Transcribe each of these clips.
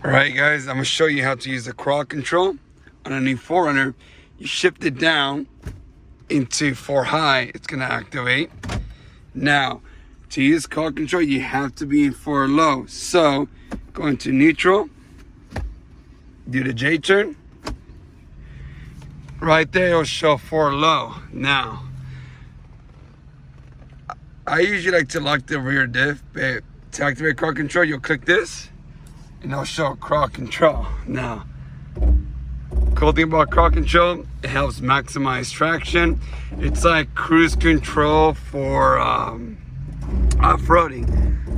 Alright guys, I'm going to show you how to use the crawl control on a new 4Runner. You shift it down into 4 high, it's going to activate. Now, to use crawl control, you have to be in 4 low. So, go into neutral, do the J turn. Right there, it'll show 4 low. Now, I usually like to lock the rear diff, but to activate crawl control, you'll click this, and it'll show crawl control. Now, cool thing about crawl control, it helps maximize traction. It's like cruise control for off-roading.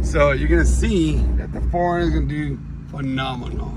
So you're gonna see that the 4Runner is gonna do phenomenal.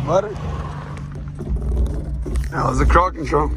Butter. That was the crawl control.